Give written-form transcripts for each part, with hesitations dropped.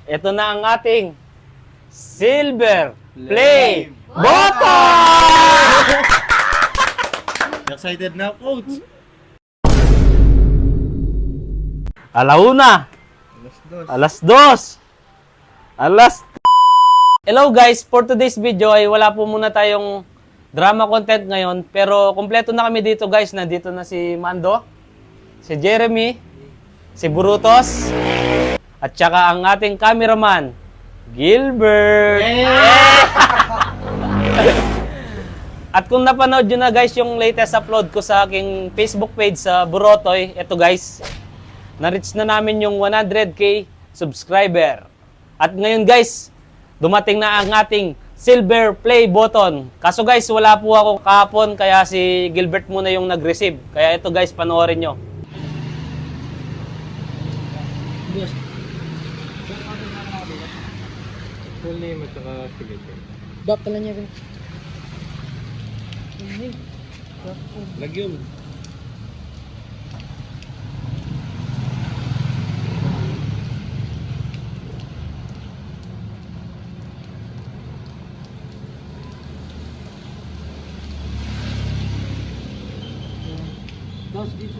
Ito na ang ating Silver Play Button! Excited na, coach. Alauna, alas dos, Hello guys, for today's video ay wala po muna tayong drama content ngayon. Pero kompleto na kami dito guys. Nandito na si Mando, si Jeremy, si Brutos, at saka ang ating cameraman, Gilbert. At kung napanood nyo na guys yung latest upload ko sa aking Facebook page sa Burotoy, eto guys, na-reach na namin yung 100k subscriber. At ngayon guys, dumating na ang ating Silver Play Button. Kaso guys, wala po ako kahapon, kaya si Gilbert muna yung nag-receive. Kaya ito guys, panoorin nyo. Full name at saka signature. Dok, tala niya. Lagyan.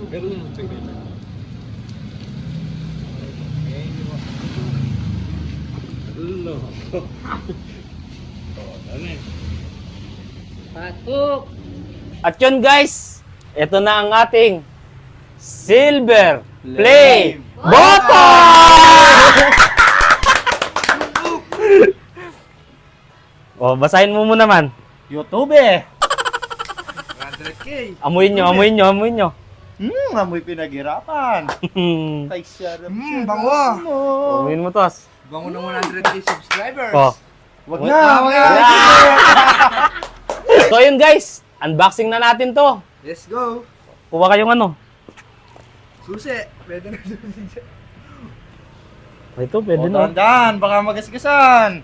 Meron yung signature. Hello. Ano eh? Patok! At yun guys, ito na ang ating Silver Play Button! O, basahin mo muna man. YouTube eh. 100k. Amuin nyo. Amoy pinaghirapan. Ay, sarap. Bango. Amuin mo tos. Bango ng 100k subscribers. O. Wag na. So yun guys, unboxing na natin to. Let's go. Kuha kayong ano. Susi. Pwede na susi. Ito, pwede na. Dahan, baka magasgasan.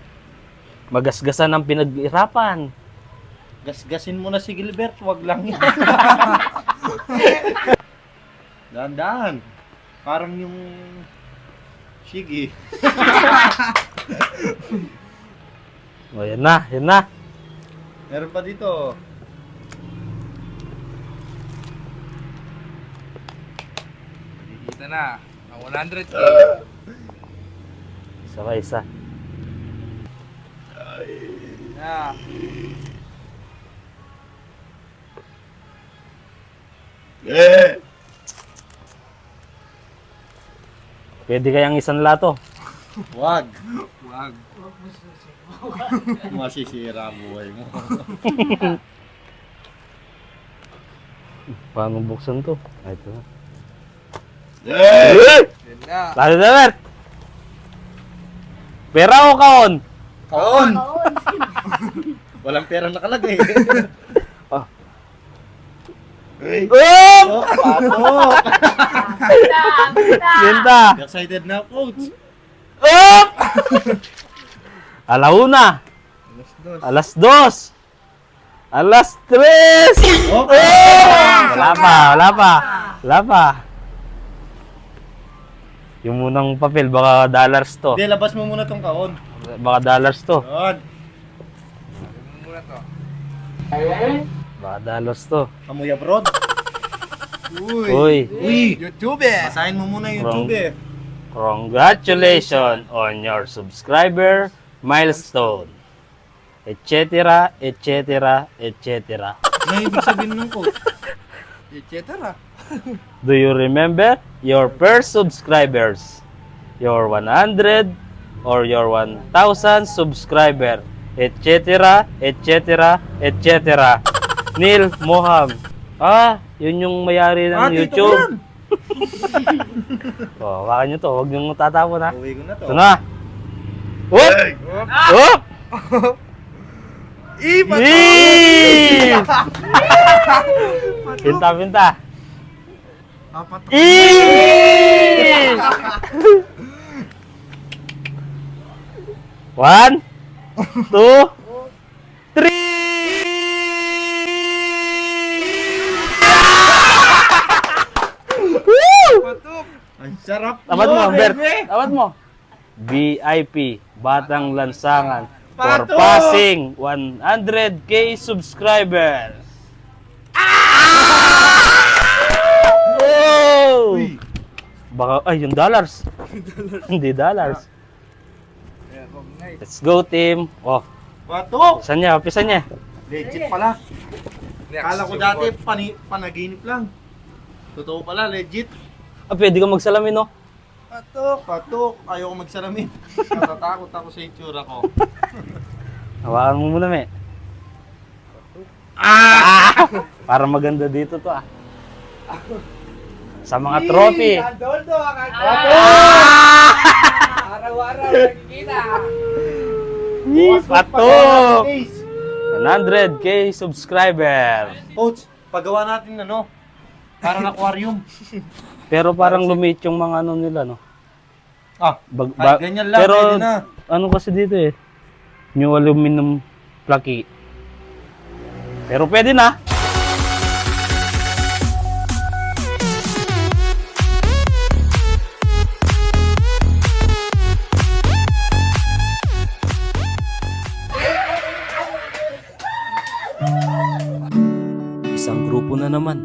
Magasgasan ang pinaghirapan. Gasgasin mo na si Gilbert, wag lang yan. Dahan-dahan. Parang yung Shigi. O, yan na. Meron pa dito. Kita na. Ang 100k. Isa pa isa. Na. Pwede kayang isang lato. Wag. Wag. Masisira buhay mo. Paano buksan to? Ay, ito na. Yan na. Lalo na, Bert! Pera o kaon? Kaon! Walang perang nakalagay. Oh. Hey. Oh! Oh, pato! Linda! Excited na, coach. Oh! Alauna! Alas dos. Alas 3! Oh! Wala pa. Yung munang papel, baka dollars to. Hindi, labas mo muna tong kaon. Baka dollars to. Yun. Muna to. Baka dollars to. Amoy abroad. Uy! YouTube eh. Basahin mo muna yung YouTube eh. Congratulations on your subscriber milestone. Etc. Ano ibig sabihin ng coach? Etc. Do you remember your first subscribers? Your 100 or your 1,000 subscriber? Etc. Neil Moham. Yun yung mayari ng Dito YouTube. ko yan. Wakan nyo to. Huwag nyo tatapon ha. Uwi ko na to. Ito na. Whoop! Whoop! Yee! Pinta. Apat. Yee! 1, 2, 3! Patok. Ang sarap Tapat mo, mo, Bert. bebe. Tapat mo. VIP Batang Lansangan for Pato! passing 100k subscribers. Oh! Baka, ay, yung dollars. Hindi dollars. Let's go, team. Oh, Patok! pisan niya. Legit pala. Kala ko dati panaginip lang. Totoo pala, legit. Ah, pwede ka magsalamin, no? Patok. Ayaw ko magsalamin. Natatakot ako sa itsura ko. Hawakan mo muna, me. Para maganda dito to, ah. Sa mga trophy. Doldo, araw-araw nakikita. Patok! 100k subscriber. Coach, pagawa natin parang aquarium. Pero parang lumit yung mga ano nila, no? Ay, ganyan lang, pero pwede na. ano kasi dito eh, new aluminum plaki. Pero pwede na. Isang grupo na naman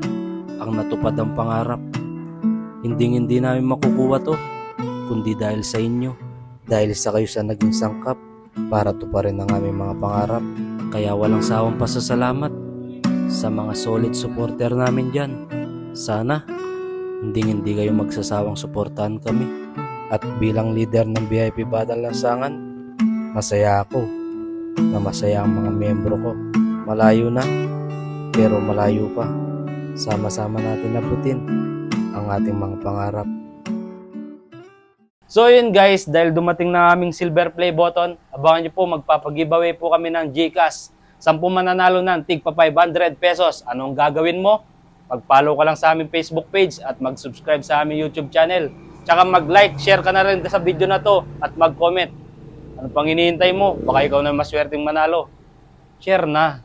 ang natupad ang pangarap. Hindi namin makukuha to, kundi dahil sa inyo. Dahil sa kayo sa naging sangkap para tuparin ang aming mga pangarap. Kaya walang sawang pasasalamat sa mga solid supporter namin dyan. Sana hindi kayo magsasawang suportahan kami. At bilang leader ng VIP Batang Lansangan, masaya ako na masaya ang mga miyembro ko. Malayo na, pero malayo pa. Sama-sama natin abutin ang ating mga pangarap. So yun guys, dahil dumating na aming silver play button, abangan nyo po, magpapag-giveaway po kami ng GCash. 10 mananalo ng tigpa 500 pesos. Anong gagawin mo? Mag-follow ka lang sa aming Facebook page at mag-subscribe sa aming YouTube channel. Tsaka mag-like, share ka na rin sa video na to at mag-comment. Ano pang hinihintay mo? Baka ikaw na maswerteng manalo. Share na.